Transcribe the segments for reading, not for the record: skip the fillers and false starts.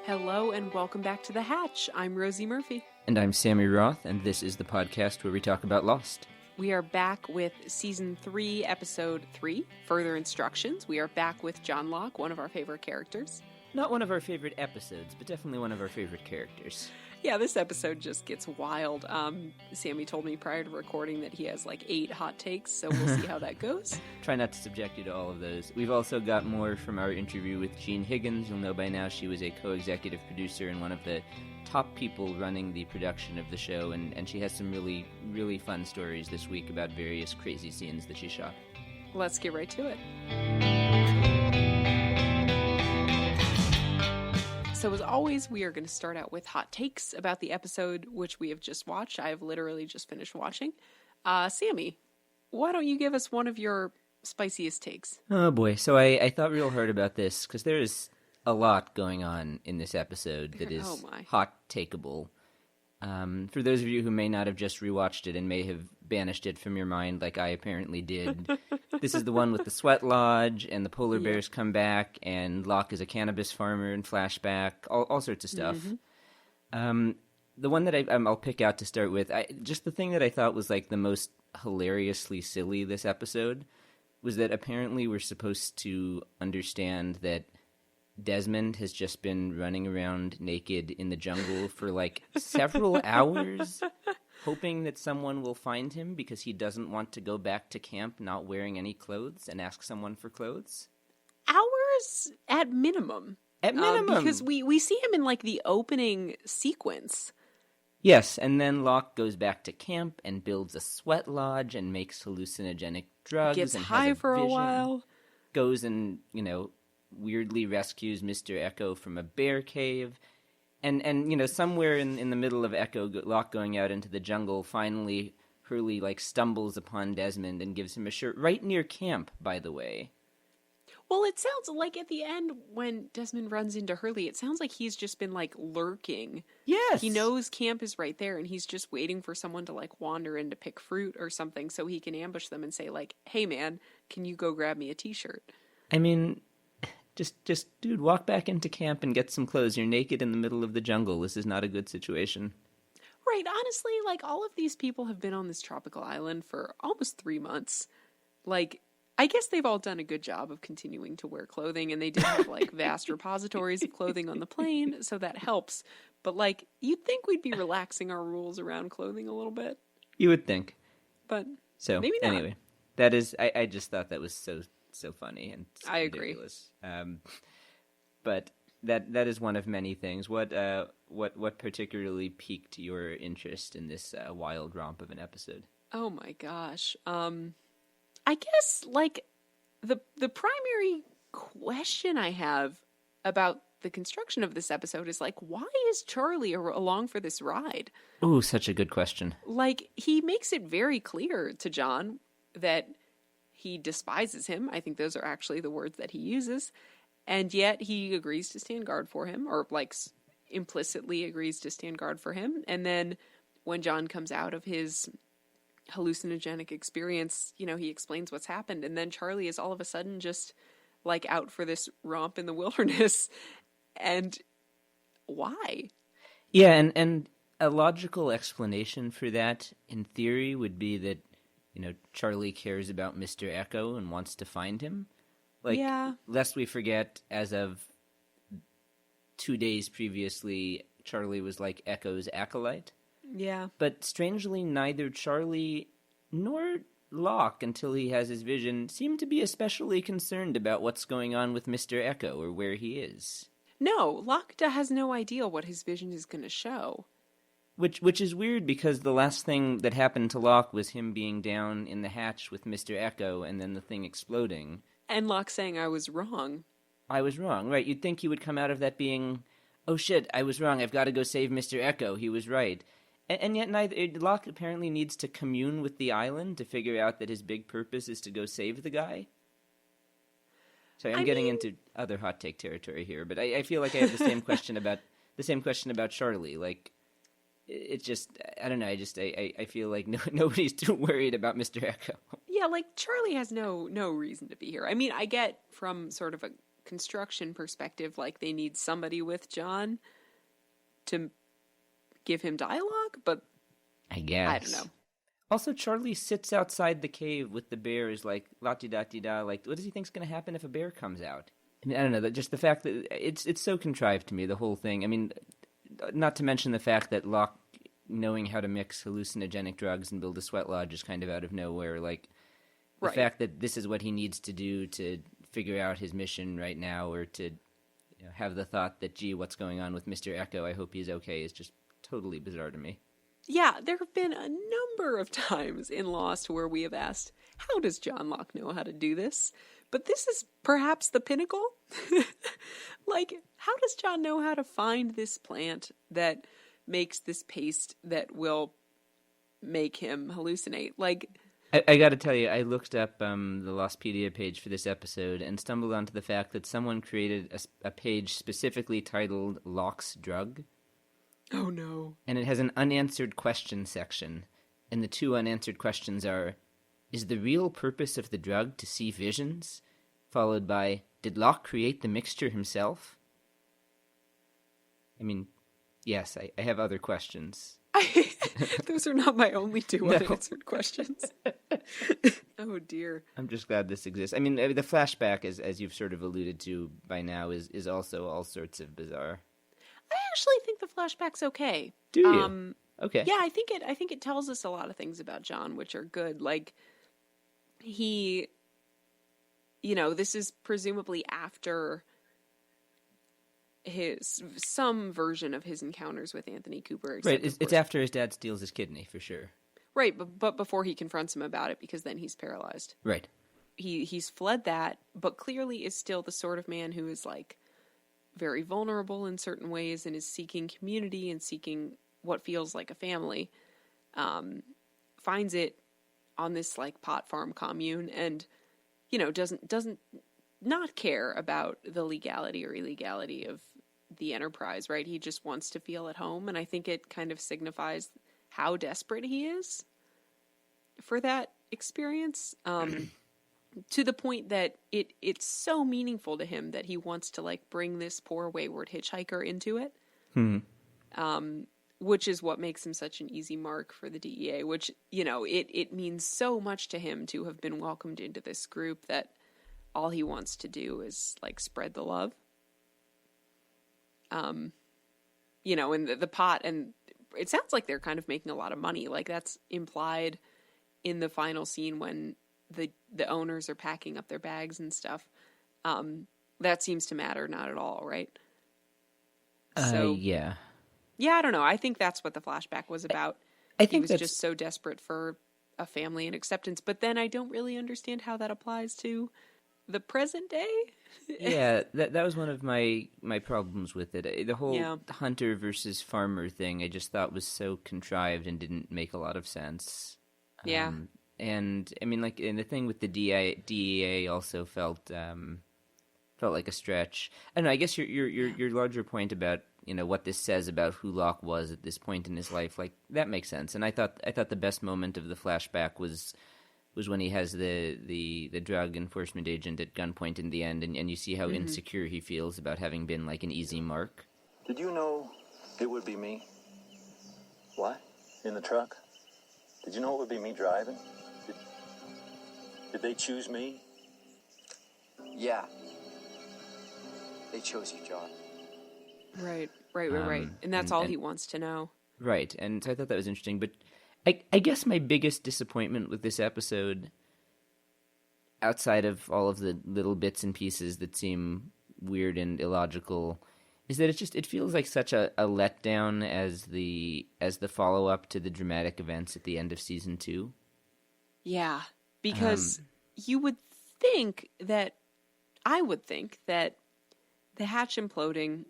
Hello and welcome back to The Hatch. I'm Rosie Murphy. And I'm Sammy Roth, and this is the podcast where we talk about Lost. We are back with Season 3, Episode 3, Further Instructions. We are back with John Locke, one of our favorite characters. Not one of our favorite episodes, but definitely one of our favorite characters. Yeah, this episode just gets wild. Sammy told me prior to recording that he has like 8 hot takes, so we'll see how that goes. Try not to subject you to all of those. We've also got more from our interview with Jean Higgins. You'll know by now she was a co-executive producer and one of the top people running the production of the show, and she has some really, really fun stories this week about various crazy scenes that she shot. Let's get right to it. So as always, we are going to start out with hot takes about the episode, which we have just watched. I have literally just finished watching. Sammy, why don't you give us one of your spiciest takes? Oh boy, so I thought real hard about this, because there is a lot going on in this episode that is hot takeable. For those of you who may not have just rewatched it and may have banished it from your mind like I apparently did, this is the one with the sweat lodge and the polar bears come back and Locke is a cannabis farmer in flashback, all sorts of stuff. Mm-hmm. The one that I'll pick out to start with, just the thing that I thought was like the most hilariously silly this episode was that apparently we're supposed to understand that Desmond has just been running around naked in the jungle for like several hours, hoping that someone will find him because he doesn't want to go back to camp not wearing any clothes and ask someone for clothes. Hours at minimum. At minimum. Because we see him in like the opening sequence. Yes, and then Locke goes back to camp and builds a sweat lodge and makes hallucinogenic drugs. Gets and high has for a while. Goes and, weirdly rescues Mr. Echo from a bear cave. And somewhere in the middle of Locke going out into the jungle, finally Hurley, stumbles upon Desmond and gives him a shirt right near camp, by the way. Well, it sounds like at the end when Desmond runs into Hurley, it sounds like he's just been, lurking. Yes! He knows camp is right there, and he's just waiting for someone to, wander in to pick fruit or something so he can ambush them and say, hey, man, can you go grab me a T-shirt? I mean, just, dude, walk back into camp and get some clothes. You're naked in the middle of the jungle. This is not a good situation. Right. Honestly, all of these people have been on this tropical island for almost 3 months. I guess they've all done a good job of continuing to wear clothing, and they did have, vast repositories of clothing on the plane, so that helps. But, you'd think we'd be relaxing our rules around clothing a little bit. You would think. But so, maybe not. Anyway, that is, I just thought that was so funny and I ridiculous. Agree. But that is one of many things. What particularly piqued your interest in this wild romp of an episode? Oh my gosh. I guess the primary question I have about the construction of this episode is why is Charlie along for this ride? Ooh, such a good question. He makes it very clear to John that he despises him. I think those are actually the words that he uses. And yet he agrees to stand guard for him, or implicitly agrees to stand guard for him. And then when John comes out of his hallucinogenic experience, he explains what's happened. And then Charlie is all of a sudden just out for this romp in the wilderness. And why? Yeah, and a logical explanation for that, in theory, would be that Charlie cares about Mr. Echo and wants to find him. Lest we forget, as of 2 days previously, Charlie was Echo's acolyte. Yeah. But strangely, neither Charlie nor Locke, until he has his vision, seem to be especially concerned about what's going on with Mr. Echo or where he is. No, Locke has no idea what his vision is going to show. Which is weird, because the last thing that happened to Locke was him being down in the hatch with Mr. Echo and then the thing exploding. And Locke saying, I was wrong. I was wrong, right. You'd think he would come out of that being, oh shit, I was wrong, I've got to go save Mr. Echo, he was right. And yet Locke apparently needs to commune with the island to figure out that his big purpose is to go save the guy. Sorry, I'm getting into other hot take territory here, but I feel like I have the same question about Charlie. It's just, I don't know, I feel like nobody's too worried about Mr. Echo. Yeah, Charlie has no reason to be here. I mean, I get from sort of a construction perspective, like they need somebody with Jon to give him dialogue, but I guess. I don't know. Also, Charlie sits outside the cave with the bears, like, la-ti-da-ti-da, like, what does he think's going to happen if a bear comes out? I mean, I don't know, just the fact that it's so contrived to me, the whole thing. I mean, not to mention the fact that Locke knowing how to mix hallucinogenic drugs and build a sweat lodge is kind of out of nowhere. Like, the fact that this is what he needs to do to figure out his mission right now, or to have the thought that, gee, what's going on with Mr. Echo, I hope he's okay, is just totally bizarre to me. Yeah, there have been a number of times in Lost where we have asked, how does John Locke know how to do this? But this is perhaps the pinnacle. Like, how does John know how to find this plant that makes this paste that will make him hallucinate? Like, I got to tell you, I looked up the Lostpedia page for this episode and stumbled onto the fact that someone created a page specifically titled Locke's Drug. Oh, no. And it has an unanswered question section. And the two unanswered questions are, is the real purpose of the drug to see visions? Followed by, did Locke create the mixture himself? I mean, yes, I have other questions. Those are not my only two unanswered questions. Oh, dear. I'm just glad this exists. I mean, the flashback, as you've sort of alluded to by now, is also all sorts of bizarre. I actually think the flashback's okay. Do you? Okay. Yeah, I think it tells us a lot of things about Jon, which are good. Like, he, this is presumably after some version of his encounters with Anthony Cooper. Right, it's after his dad steals his kidney, for sure. Right, but before he confronts him about it, because then he's paralyzed. Right. He's fled that, but clearly is still the sort of man who is, like, very vulnerable in certain ways and is seeking community and seeking what feels like a family. Finds it on this, like, pot farm commune and, doesn't not care about the legality or illegality of the enterprise, right? He just wants to feel at home, and I think it kind of signifies how desperate he is for that experience, to the point that it's so meaningful to him that he wants to, like, bring this poor wayward hitchhiker into it, which is what makes him such an easy mark for the DEA, which, it means so much to him to have been welcomed into this group that all he wants to do is, like, spread the love. And the pot, and it sounds like they're kind of making a lot of money. Like, that's implied in the final scene when the owners are packing up their bags and stuff. That seems to matter not at all, right? So, yeah, I don't know. I think that's what the flashback was about. I think he was just so desperate for a family and acceptance, but then I don't really understand how that applies to the present day. Yeah, that was one of my problems with it. The whole hunter versus farmer thing I just thought was so contrived and didn't make a lot of sense. Yeah. And I mean, like, and the thing with the DEA also felt like a stretch. I don't know. I guess your larger point about what this says about who Locke was at this point in his life, like, that makes sense. And I thought the best moment of the flashback was when he has the drug enforcement agent at gunpoint in the end, and you see how insecure he feels about having been, like, an easy mark. Did you know it would be me? What? In the truck? Did you know it would be me driving? Did they choose me? Yeah. They chose you, Jon. Right. And that's all he wants to know. Right, and so I thought that was interesting, but I guess my biggest disappointment with this episode, outside of all of the little bits and pieces that seem weird and illogical, is that it feels like such a letdown as the follow-up to the dramatic events at the end of season 2. Yeah, because I would think that the hatch imploding,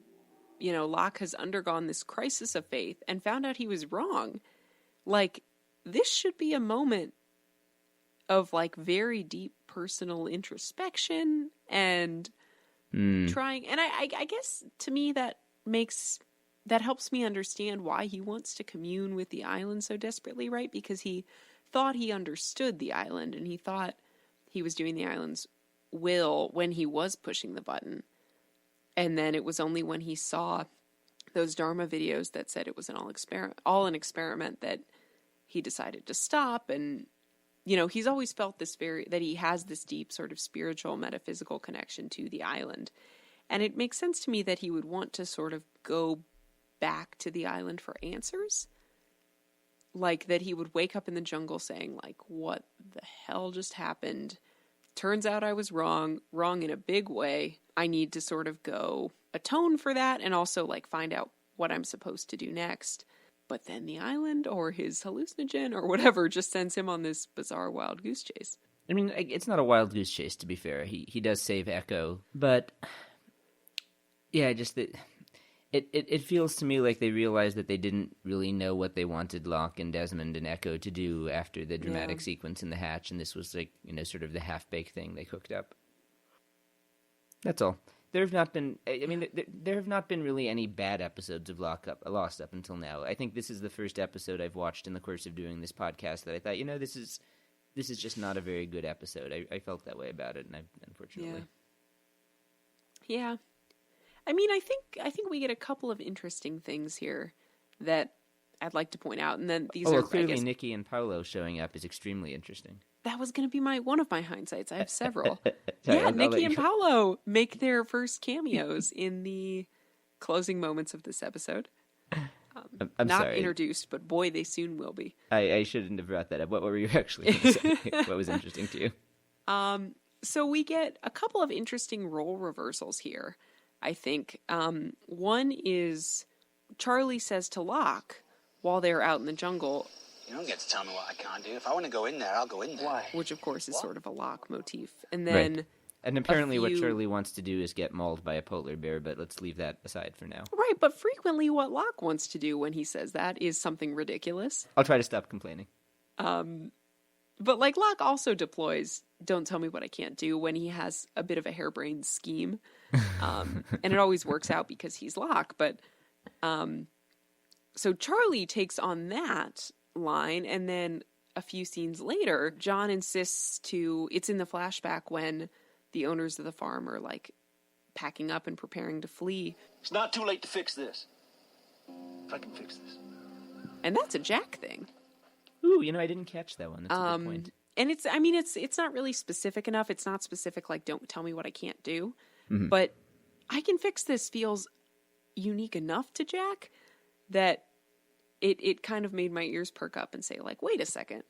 Locke has undergone this crisis of faith and found out he was wrong. Like, this should be a moment of, like, very deep personal introspection and trying. And I guess to me that helps me understand why he wants to commune with the island so desperately, right? Because he thought he understood the island and he thought he was doing the island's Will when he was pushing the button. And then it was only when he saw those Dharma videos that said it was all an experiment that he decided to stop. And, he's always felt that he has this deep sort of spiritual, metaphysical connection to the island. And it makes sense to me that he would want to sort of go back to the island for answers. Like that he would wake up in the jungle saying, like, what the hell just happened? Turns out I was wrong in a big way. I need to sort of go atone for that and also like find out what I'm supposed to do next. But then the island or his hallucinogen or whatever just sends him on this bizarre wild goose chase. I mean, it's not a wild goose chase, to be fair. He does save Echo, but yeah, just that it feels to me like they realized that they didn't really know what they wanted Locke and Desmond and Echo to do after the dramatic sequence in the hatch, and this was like, sort of the half-baked thing they cooked up. That's all. There have not been really any bad episodes of Lost up until now. I think this is the first episode I've watched in the course of doing this podcast that I thought, this is just not a very good episode. I felt that way about it, and unfortunately. Yeah. I mean, I think we get a couple of interesting things here that I'd like to point out, and then these are clearly Nikki and Paolo showing up is extremely interesting. That was going to be one of my hindsights. I have several. Sorry, Nikki and Paolo make their first cameos in the closing moments of this episode. I'm not sorry. Introduced, but boy, they soon will be. I shouldn't have brought that up. What were you actually going to say? What was interesting to you? So we get a couple of interesting role reversals here, I think. One is Charlie says to Locke while they're out in the jungle, you don't get to tell me what I can't do. If I want to go in there, I'll go in there. Why? Which, of course, is sort of a Locke motif. And then... Right. And apparently what Charlie wants to do is get mauled by a polar bear, but let's leave that aside for now. Right, but frequently what Locke wants to do when he says that is something ridiculous. I'll try to stop complaining. But, like, Locke also deploys don't tell me what I can't do when he has a bit of a harebrained scheme. And it always works out because he's Locke. But, so Charlie takes on that line, and then a few scenes later, John insists it's in the flashback when the owners of the farm are, like, packing up and preparing to flee. It's not too late to fix this. If I can fix this. And that's a Jack thing. Ooh, I didn't catch that one. That's a good point. And it's not really specific enough. It's not specific, like, don't tell me what I can't do. Mm-hmm. But I can fix this feels unique enough to Jack that it kind of made my ears perk up and say, like, wait a second.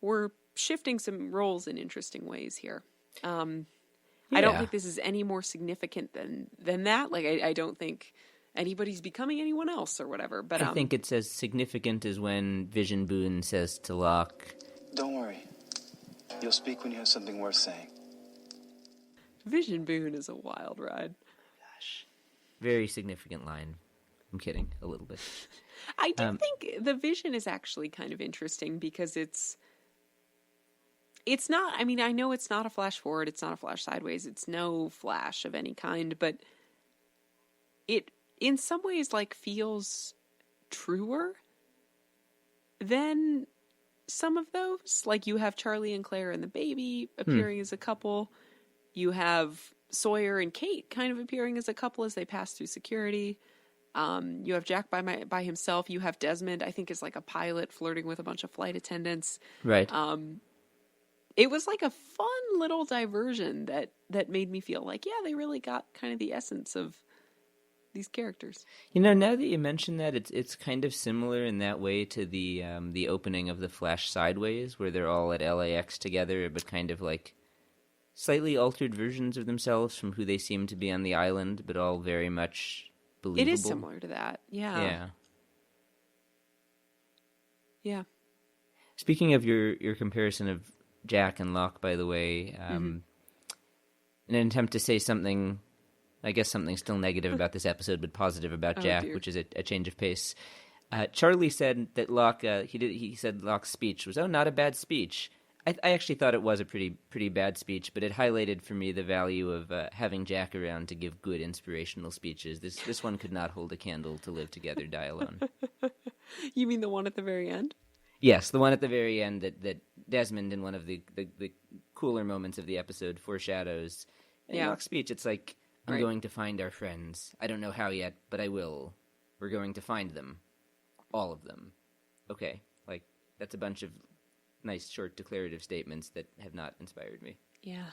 We're shifting some roles in interesting ways here. I don't think this is any more significant than that. Like, I don't think anybody's becoming anyone else or whatever. But I think it's as significant as when Vision Boone says to Locke, "Don't worry. You'll speak when you have something worth saying." Vision Boone is a wild ride. Gosh. Very significant line. I'm kidding a little bit. I do think the vision is actually kind of interesting because it's not, I mean, I know it's not a flash forward, it's not a flash sideways, it's no flash of any kind, but it, in some ways, like, feels truer than some of those. Like, you have Charlie and Claire and the baby appearing as a couple. You have Sawyer and Kate kind of appearing as a couple as they pass through security. You have Jack by himself. You have Desmond, I think, is like a pilot flirting with a bunch of flight attendants. Right. It was like a fun little diversion that made me feel like, yeah, they really got kind of the essence of these characters. Now that you mention that, it's kind of similar in that way to the opening of the Flash Sideways, where they're all at LAX together, but kind of like slightly altered versions of themselves from who they seem to be on the island, but all very much believable. It is similar to that. Yeah. Yeah. Speaking of your comparison of Jack and Locke, by the way, in an attempt to say something, I guess something still negative about this episode, but positive about Jack, dear. which is a change of pace. Charlie said that Locke, he said Locke's speech was, not a bad speech. I actually thought it was a pretty bad speech, but it highlighted for me the value of having Jack around to give good inspirational speeches. This one could not hold a candle to Live Together, Die Alone. You mean the one at the very end? Yes, the one at the very end that Desmond, in one of the cooler moments of the episode, foreshadows. In Locke's speech, it's like, I'm going to find our friends. I don't know how yet, but I will. We're going to find them. All of them. Okay, like, that's a bunch of nice, short, declarative statements that have not inspired me. Yeah.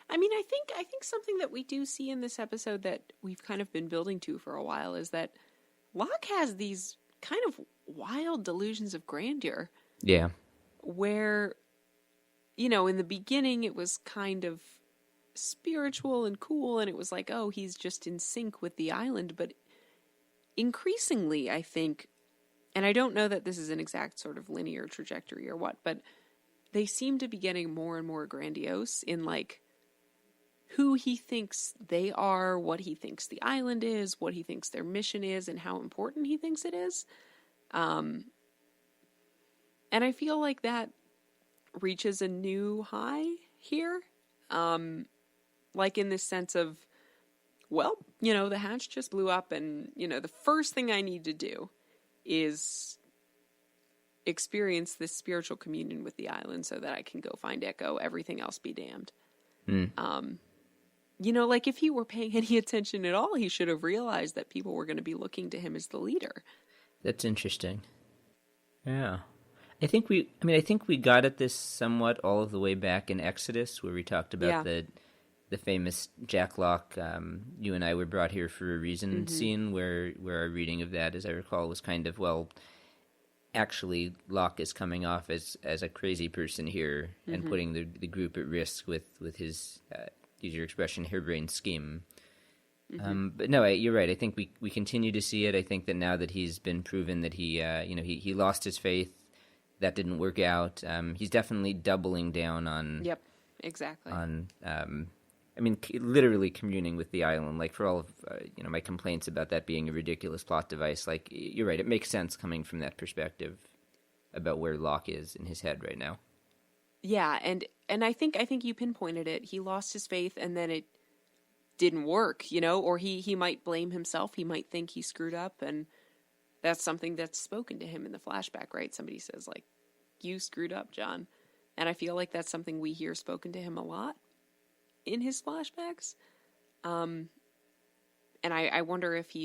I mean, I think something that we do see in this episode that we've kind of been building to for a while is that Locke has these kind of wild delusions of grandeur. Yeah. Where, you know, in the beginning it was kind of spiritual and cool, and it was like, oh, he's just in sync with the island. But increasingly, I think, and I don't know that this is an exact sort of linear trajectory or what, but they seem to be getting more and more grandiose in, like, who he thinks they are, what he thinks the island is, what he thinks their mission is, and how important he thinks it is. And I feel like that reaches a new high here. Like in this sense of, well, you know, the hatch just blew up, and, you know, the first thing I need to do is experience this spiritual communion with the island so that I can go find Echo. Everything else be damned. You know, like, if he were paying any attention at all, he should have realized that people were going to be looking to him as the leader. That's interesting. Yeah. I think we got at this somewhat all of the way back in Exodus, where we talked about the famous Jack Locke, you and I were brought here for a reason scene, where our reading of that, as I recall, was kind of, well, actually Locke is coming off as a crazy person here and putting the group at risk with his, use your expression, harebrained scheme. But no, you're right. I think we continue to see it. I think that now that he's been proven that he lost his faith, that didn't work out. He's definitely doubling down on. Yep, exactly. On, literally communing with the island. Like, for all of my complaints about that being a ridiculous plot device, like, you're right. It makes sense coming from that perspective about where Locke is in his head right now. Yeah, and I think you pinpointed it. He lost his faith, and then it didn't work, you know, or he might blame himself. He might think he screwed up, and that's something that's spoken to him in the flashback, right? Somebody says, like, you screwed up, John. And I feel like that's something we hear spoken to him a lot in his flashbacks. And I wonder if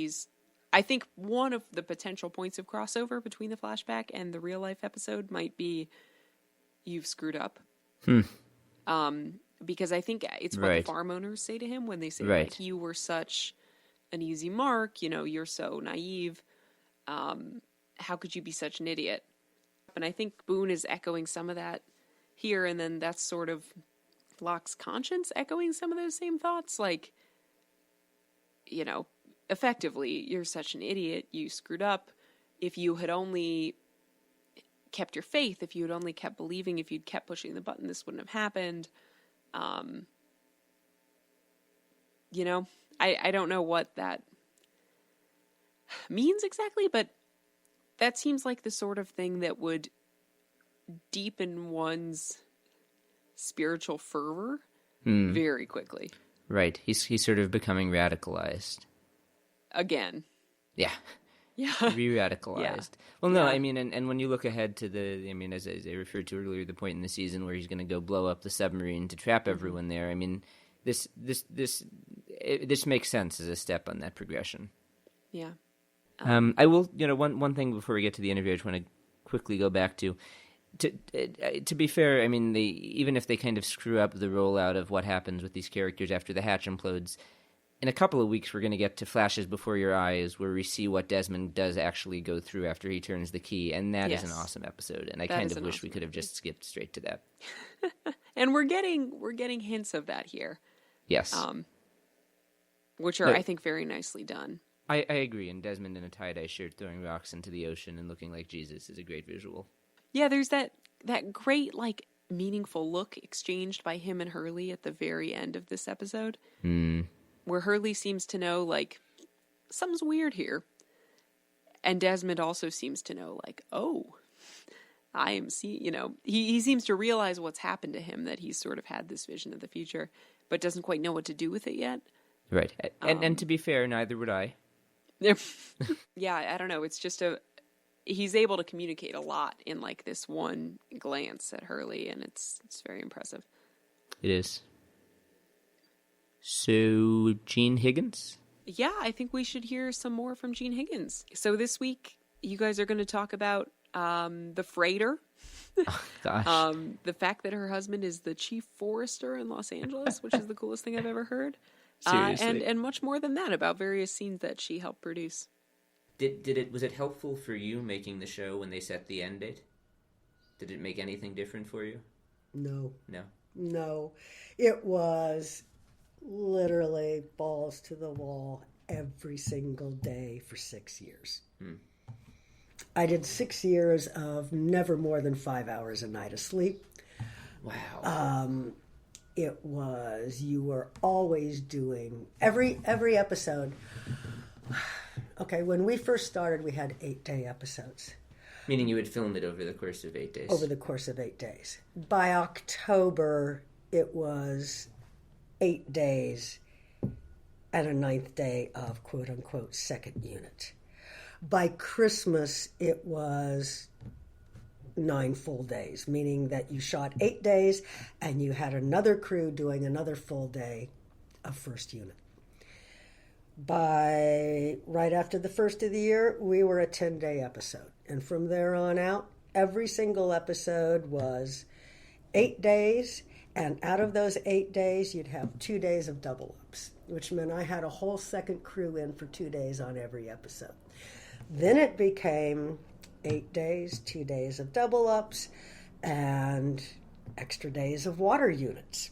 I think one of the potential points of crossover between the flashback and the real life episode might be, you've screwed up. Because I think it's what the farm owners say to him when they say, like, you were such an easy mark, you know, you're so naive. How could you be such an idiot? And I think Boone is echoing some of that here, and then that's sort of Locke's conscience echoing some of those same thoughts. Like, you know, effectively, you're such an idiot, you screwed up. If you had only kept your faith, if you had only kept believing, if you'd kept pushing the button, this wouldn't have happened. You know, I don't know what that means exactly, but that seems like the sort of thing that would deepen one's spiritual fervor very quickly. Right. He's sort of becoming radicalized. Again. Yeah. Yeah. Re-radicalized. Yeah. Well, no, I mean, and when you look ahead to as I referred to earlier, the point in the season where he's going to go blow up the submarine to trap everyone there, I mean, this makes sense as a step on that progression. Yeah. I will, one thing before we get to the interview, I just want to quickly go back to be fair, I mean, even if they kind of screw up the rollout of what happens with these characters after the hatch implodes, in a couple of weeks we're going to get to Flashes Before Your Eyes, where we see what Desmond does actually go through after he turns the key, and that is an awesome episode, and I kind of wish we could have just skipped straight to that. And we're getting hints of that here. Yes. Which are, I think, very nicely done. I agree, and Desmond in a tie-dye shirt throwing rocks into the ocean and looking like Jesus is a great visual. Yeah, there's that great, like, meaningful look exchanged by him and Hurley at the very end of this episode. Where Hurley seems to know, like, something's weird here. And Desmond also seems to know, like, oh, I am seeing, he seems to realize what's happened to him, that he's sort of had this vision of the future, but doesn't quite know what to do with it yet. Right. And to be fair, neither would I. Yeah, I don't know. It's just he's able to communicate a lot in like this one glance at Hurley, and it's very impressive. It is. So, Gene Higgins? Yeah, I think we should hear some more from Gene Higgins. So this week, you guys are going to talk about the freighter. Oh, gosh. The fact that her husband is the chief forester in Los Angeles, which is the coolest thing I've ever heard. Seriously. And much more than that about various scenes that she helped produce. Was it helpful for you making the show when they set the end date? Did it make anything different for you? No. No. It was literally balls to the wall every single day for 6 years. I did 6 years of never more than 5 hours a night of sleep. Wow. It was, you were always doing every episode. Okay, when we first started, we had 8-day episodes. Meaning you would film it over the course of 8 days? Over the course of 8 days. By October, it was 8 days and a 9th day of quote-unquote second unit. By Christmas, it was 9 full days, meaning that you shot 8 days and you had another crew doing another full day of first unit. By right after the first of the year, we were a 10-day episode. And from there on out, every single episode was 8 days. And out of those 8 days, you'd have 2 days of double ups, which meant I had a whole second crew in for 2 days on every episode. Then it became 8 days, 2 days of double ups, and extra days of water units.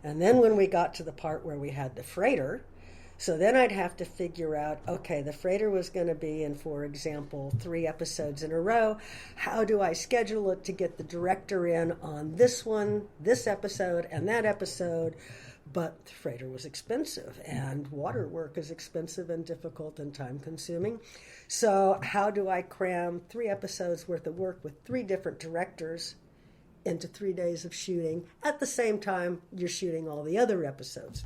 And then when we got to the part where we had the freighter, so then I'd have to figure out, okay, the freighter was going to be in, for example, 3 episodes in a row. How do I schedule it to get the director in on this one, this episode, and that episode? But the freighter was expensive, and water work is expensive and difficult and time-consuming. So how do I cram 3 episodes worth of work with 3 different directors into 3 days of shooting? At the same time, you're shooting all the other episodes.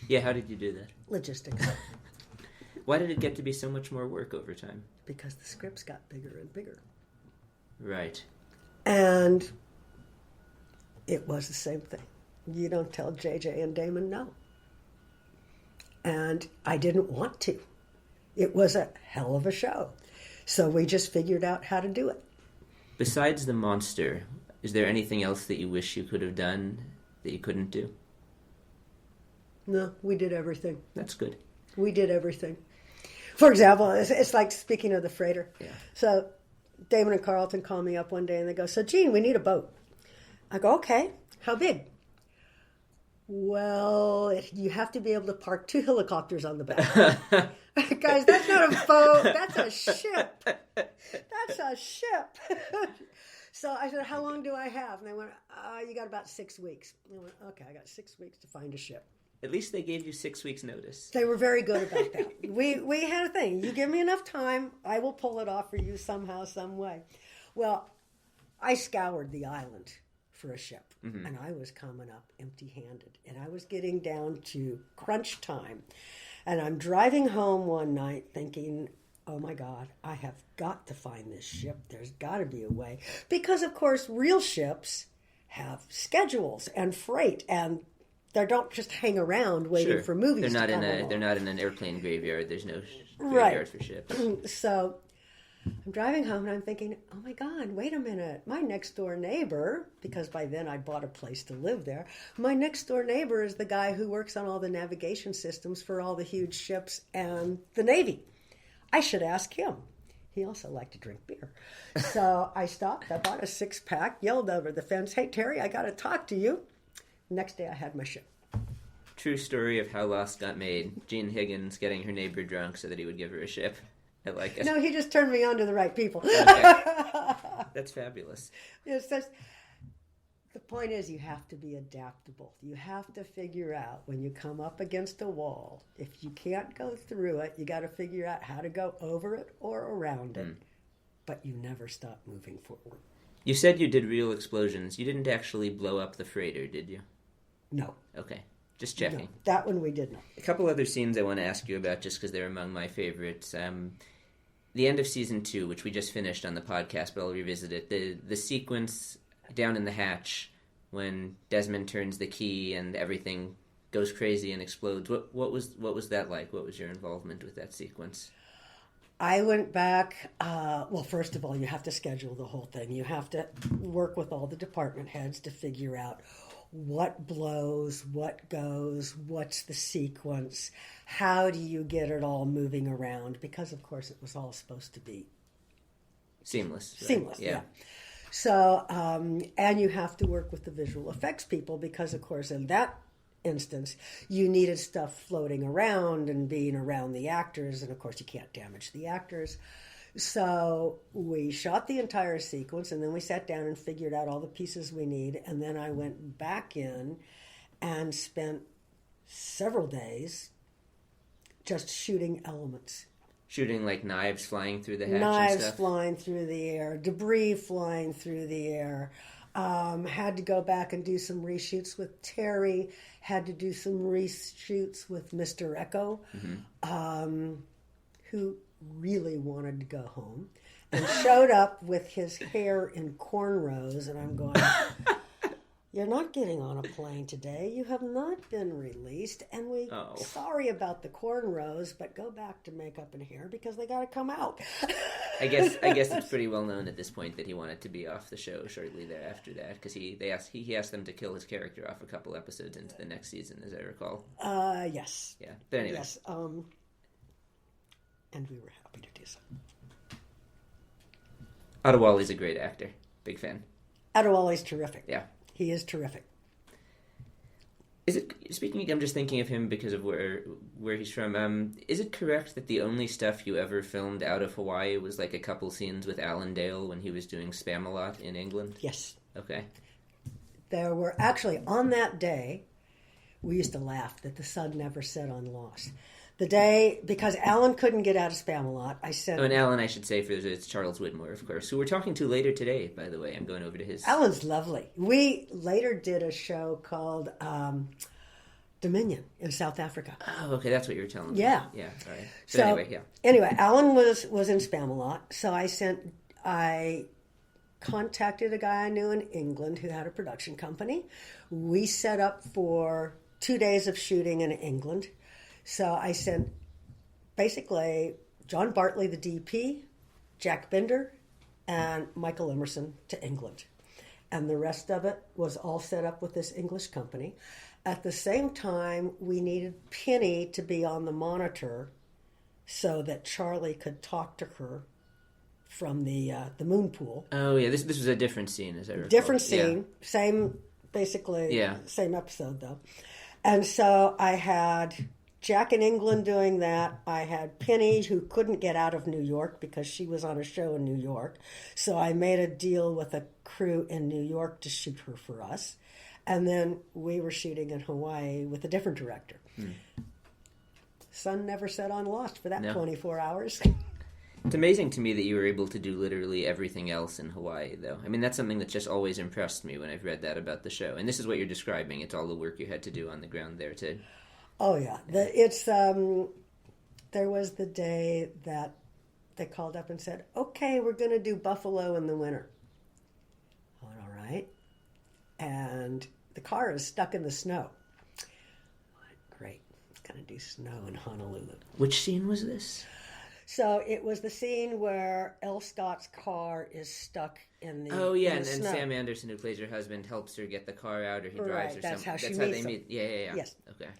Yeah, how did you do that? Logistics. Why did it get to be so much more work over time? Because the scripts got bigger and bigger. Right. And it was the same thing. You don't tell JJ and Damon no. And I didn't want to. It was a hell of a show. So we just figured out how to do it. Besides the monster, is there anything else that you wish you could have done that you couldn't do? No, we did everything. That's good. We did everything. For example, it's like speaking of the freighter. Yeah. So Damon and Carlton call me up one day and they go, so Gene, we need a boat. I go, okay, how big? Well, you have to be able to park 2 helicopters on the back. Guys, that's not a boat. That's a ship. That's a ship. So I said, how long do I have? And they went, you got about 6 weeks. And I went, okay, I got 6 weeks to find a ship. At least they gave you 6 weeks' notice. They were very good about that. We had a thing. You give me enough time, I will pull it off for you somehow, some way. Well, I scoured the island for a ship. Mm-hmm. And I was coming up empty-handed. And I was getting down to crunch time. And I'm driving home one night thinking, oh my God, I have got to find this ship. There's got to be a way. Because, of course, real ships have schedules and freight, and they don't just hang around waiting for movies to come along. They're not in an airplane graveyard. There's no graveyard for ships. So I'm driving home and I'm thinking, oh my God, wait a minute. My next door neighbor, because by then I bought a place to live there, my next door neighbor is the guy who works on all the navigation systems for all the huge ships and the Navy. I should ask him. He also liked to drink beer. So I stopped. I bought a 6-pack, yelled over the fence, hey, Terry, I got to talk to you. Next day I had my ship. True story of how Lost got made. Gene Higgins getting her neighbor drunk so that he would give her a ship. I like it. No, he just turned me on to the right people. Okay. That's fabulous. The point is you have to be adaptable. You have to figure out when you come up against a wall, if you can't go through it, you got to figure out how to go over it or around it. But you never stop moving forward. You said you did real explosions. You didn't actually blow up the freighter, did you? No. Okay. Just checking. No, that one we did not. A couple other scenes I want to ask you about just because they're among my favorites. the end of season 2, which we just finished on the podcast, but I'll revisit it. The sequence down in the hatch when Desmond turns the key and everything goes crazy and explodes. What was that like? What was your involvement with that sequence? I went back. Well, first of all, you have to schedule the whole thing. You have to work with all the department heads to figure out what blows, what goes, what's the sequence, how do you get it all moving around? Because, of course, it was all supposed to be seamless. Right? Seamless, yeah. So, and you have to work with the visual effects people because, of course, in that instance, you needed stuff floating around and being around the actors, and, of course, you can't damage the actors. So we shot the entire sequence, and then we sat down and figured out all the pieces we need, and then I went back in and spent several days just shooting elements. Shooting like knives flying through the hatch Knives and stuff? flying through the air, debris flying through the air. Had to go back and do some reshoots with Terry, had to do some reshoots with Mr. Echo, who really wanted to go home and showed up with his hair in cornrows, and I'm going, you're not getting on a plane today. You have not been released, and sorry about the cornrows, but go back to makeup and hair because they got to come out. I guess it's pretty well known at this point that he wanted to be off the show shortly thereafter that, because he asked them to kill his character off a couple episodes into the next season, as I recall. Yes. Yeah, but anyway. Yes. And we were happy to do so. Adewale's a great actor. Big fan. Adewale's terrific. Yeah. He is terrific. I'm just thinking of him because of where he's from. Is it correct that the only stuff you ever filmed out of Hawaii was like a couple scenes with Alan Dale when he was doing Spamalot in England? Yes. Okay. There were actually, on that day, we used to laugh that the sun never set on Lost. The day, because Alan couldn't get out of Spamalot, I said... Oh, and Alan, I should say, it's Charles Widmore, of course, who we're talking to later today, by the way. I'm going over to his... Alan's lovely. We later did a show called Dominion in South Africa. Oh, okay, that's what you were telling me. Yeah. Yeah, all right. So anyway, yeah. Anyway, Alan was in Spamalot, so I contacted a guy I knew in England who had a production company. We set up for 2 days of shooting in England. So I sent basically John Bartley, the DP, Jack Bender, and Michael Emerson to England. And the rest of it was all set up with this English company. At the same time, we needed Penny to be on the monitor so that Charlie could talk to her from the moon pool. Oh, yeah, this was a different scene, as I recall. Different scene, same episode, though. And so I had... Jack in England doing that. I had Penny, who couldn't get out of New York because she was on a show in New York. So I made a deal with a crew in New York to shoot her for us. And then we were shooting in Hawaii with a different director. Sun never set on Lost for that 24 hours. It's amazing to me that you were able to do literally everything else in Hawaii, though. I mean, that's something that just always impressed me when I've read that about the show. And this is what you're describing. It's all the work you had to do on the ground there, too. Oh, yeah. There was the day that they called up and said, okay, we're going to do Buffalo in the winter. I went, all right. And the car is stuck in the snow. I went, great. Going to do snow in Honolulu. Which scene was this? So it was the scene where L. Scott's car is stuck in the Oh, yeah, and snow. Sam Anderson, who plays her husband, helps her get the car out, or he drives her that's somewhere. how she That's how meets they meet. Yeah. Yes. Okay.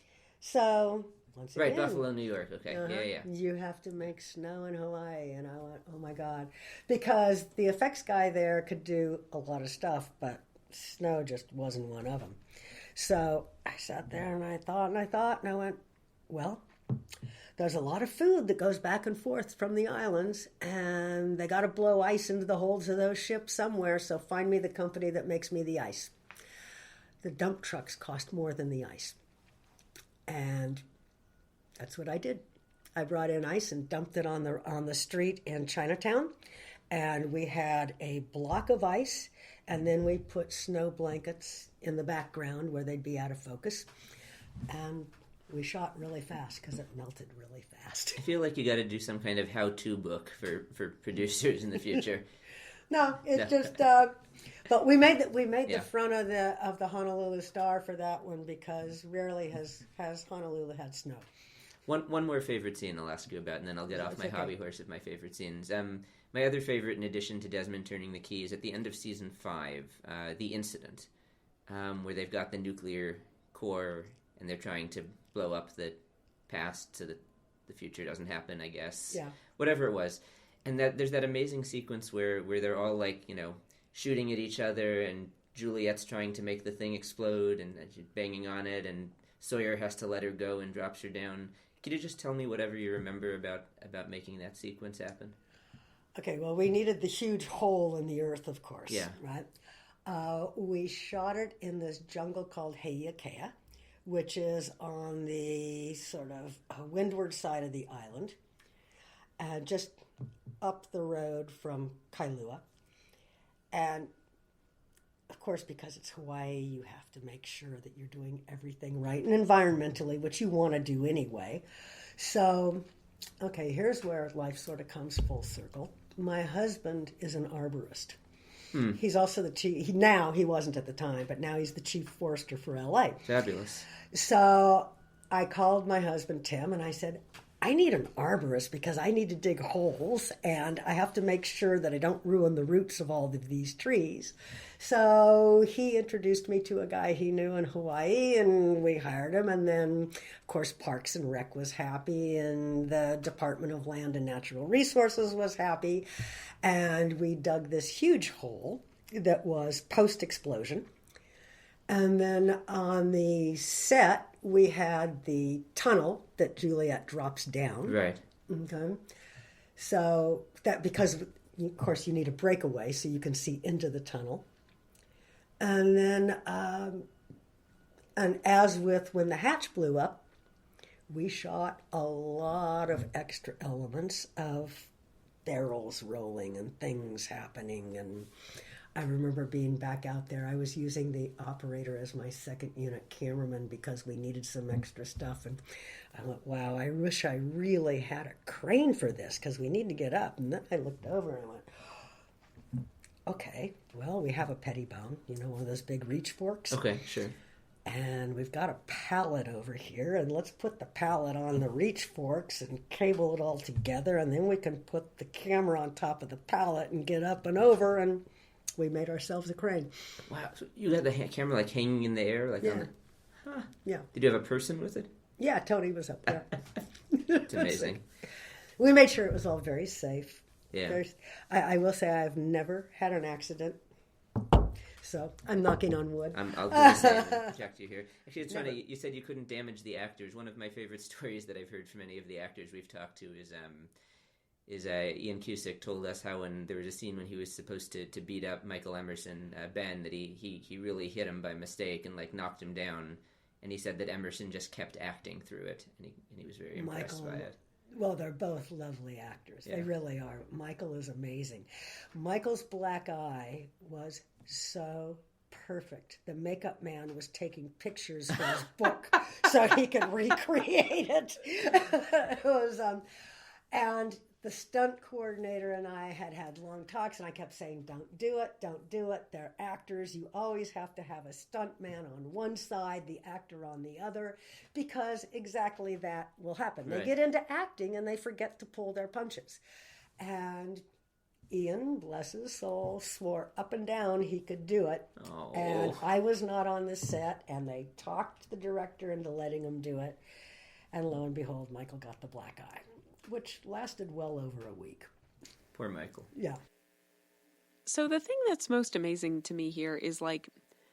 So, once again... Right, Buffalo, New York. Okay, yeah. You have to make snow in Hawaii. And I went, oh, my God. Because the effects guy there could do a lot of stuff, but snow just wasn't one of them. So I sat there and I thought, and I went, well, there's a lot of food that goes back and forth from the islands, and they got to blow ice into the holds of those ships somewhere, so find me the company that makes me the ice. The dump trucks cost more than the ice. And that's what I did. I brought in ice and dumped it on the street in Chinatown. And we had a block of ice, and then we put snow blankets in the background where they'd be out of focus. And we shot really fast because it melted really fast. I feel like you got to do some kind of how-to book for producers in the future. No, it's just. But we made the front of the Honolulu Star for that one because rarely has Honolulu had snow. One more favorite scene I'll ask you about, and then I'll get off my hobby horse of my favorite scenes. My other favorite, in addition to Desmond turning the key, is at the end of season 5, the incident, where they've got the nuclear core and they're trying to blow up the past so that the future doesn't happen, I guess. Yeah. Whatever it was. And there's that amazing sequence where they're all like, shooting at each other, and Juliet's trying to make the thing explode and she's banging on it, and Sawyer has to let her go and drops her down. Could you just tell me whatever you remember about making that sequence happen? Okay, well, we needed the huge hole in the earth, of course. Yeah. Right? We shot it in this jungle called Heiakea, which is on the sort of windward side of the island, just up the road from Kailua. And, of course, because it's Hawaii, you have to make sure that you're doing everything right and environmentally, which you want to do anyway. So, okay, here's where life sort of comes full circle. My husband is an arborist. He's also the chief. He wasn't at the time, but now he's the chief forester for LA. Fabulous. So I called my husband, Tim, and I said, I need an arborist because I need to dig holes and I have to make sure that I don't ruin the roots of all of these trees. So he introduced me to a guy he knew in Hawaii and we hired him. And then, of course, Parks and Rec was happy and the Department of Land and Natural Resources was happy. And we dug this huge hole that was post-explosion. And then on the set, we had the tunnel that Juliet drops down. Right. Okay. So that because, of course, you need a breakaway so you can see into the tunnel. And then, and as with when the hatch blew up, we shot a lot of extra elements of barrels rolling and things happening. And I remember being back out there. I was using the operator as my second unit cameraman because we needed some extra stuff. And I went, wow, I wish I really had a crane for this because we need to get up. And then I looked over and I went, okay, well, we have a Pettibone, one of those big reach forks. Okay, sure. And we've got a pallet over here, and let's put the pallet on the reach forks and cable it all together, and then we can put the camera on top of the pallet and get up and over, and we made ourselves a crane. Wow, so you had the camera hanging in the air? Yeah. On the... Huh. Yeah. Did you have a person with it? Yeah, Tony was up there. It's amazing. We made sure it was all very safe. Yeah. I will say I've never had an accident. So I'm knocking on wood. I'll do the same and protect you here. Actually, it's funny. You said you couldn't damage the actors. One of my favorite stories that I've heard from any of the actors we've talked to is Ian Cusick told us how when there was a scene when he was supposed to beat up Michael Emerson, Ben, that he really hit him by mistake and knocked him down. And he said that Emerson just kept acting through it, and he was very impressed by it. Well, they're both lovely actors. Yeah. They really are. Michael is amazing. Michael's black eye was so perfect. The makeup man was taking pictures for his book so he could recreate it. It was, and the stunt coordinator and I had long talks, and I kept saying, don't do it. They're actors. You always have to have a stunt man on one side, the actor on the other, because exactly that will happen. Right. They get into acting and they forget to pull their punches. And Ian, bless his soul, swore up and down he could do it. Oh. And I was not on the set, and they talked the director into letting him do it. And lo and behold, Michael got the black eye, which lasted well over a week. Poor Michael. Yeah. So the thing that's most amazing to me here is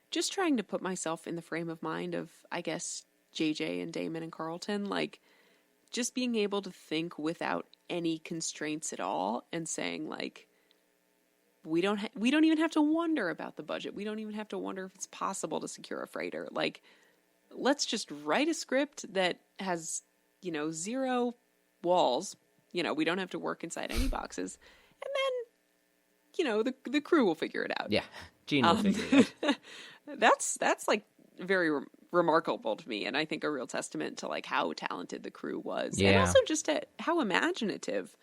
just trying to put myself in the frame of mind of, I guess, JJ and Damon and Carlton, just being able to think without any constraints at all and saying we don't even have to wonder about the budget. We don't even have to wonder if it's possible to secure a freighter. Let's just write a script that has, 0 walls. We don't have to work inside any boxes. And then, the crew will figure it out. Yeah. Gene will figure it out. That's very remarkable to me, and I think a real testament to like how talented the crew was, Yeah. and also just how imaginative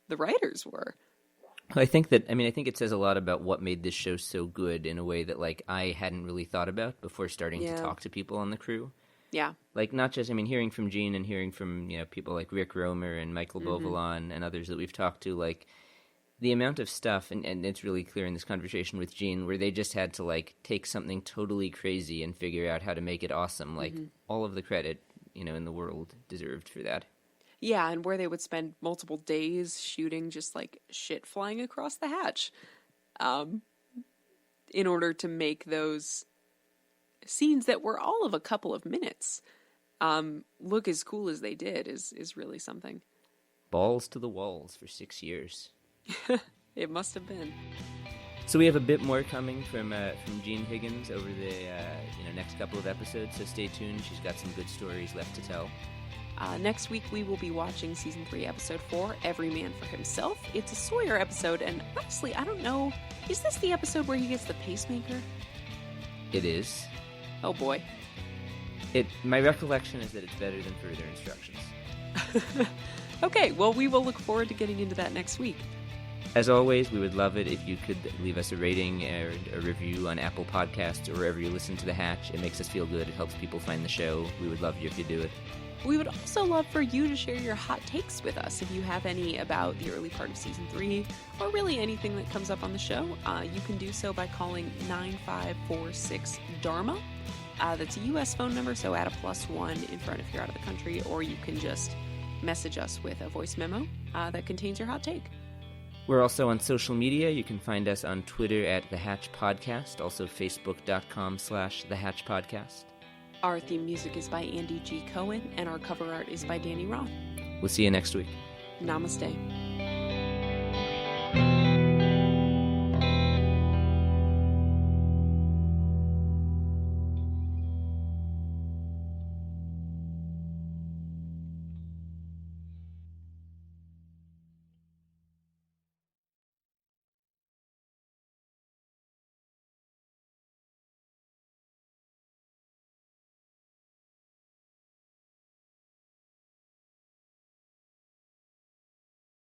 the writers were. I think it says a lot about what made this show so good in a way that like I hadn't really thought about before starting to talk to people on the crew. Yeah. Like not just, hearing from Gene and hearing from, people like Rick Romer and Michael Bovilan and others that we've talked to, like the amount of stuff, and it's really clear in this conversation with Gene, where they just had to like take something totally crazy and figure out how to make it awesome. Like all of the credit, in the world deserved for that. Yeah, and where they would spend multiple days shooting just like shit flying across the hatch, in order to make those scenes that were all of a couple of minutes look as cool as they did is really something. Balls to the walls for 6 years. It must have been. So we have a bit more coming from Jean Higgins over the next couple of episodes, so stay tuned. She's got some good stories left to tell. Next week we will be watching Season 3, Episode 4, Every Man for Himself. It's a Sawyer episode, and honestly, I don't know, is this the episode where he gets the pacemaker? It is. Oh boy. My recollection is that it's better than further instructions. Okay, well, we will look forward to getting into that next week. As always, we would love it if you could leave us a rating or a review on Apple Podcasts or wherever you listen to The Hatch. It makes us feel good. It helps people find the show. We would love you if you do it. We would also love for you to share your hot takes with us if you have any about the early part of Season 3 or really anything that comes up on the show. You can do so by calling 9546-DHARMA. That's a U.S. phone number, so add a +1 in front if you're out of the country, or you can just message us with a voice memo that contains your hot take. We're also on social media. You can find us on Twitter at The Hatch Podcast, also Facebook.com/The Hatch Podcast. Our theme music is by Andy G. Cohen, and our cover art is by Danny Roth. We'll see you next week. Namaste.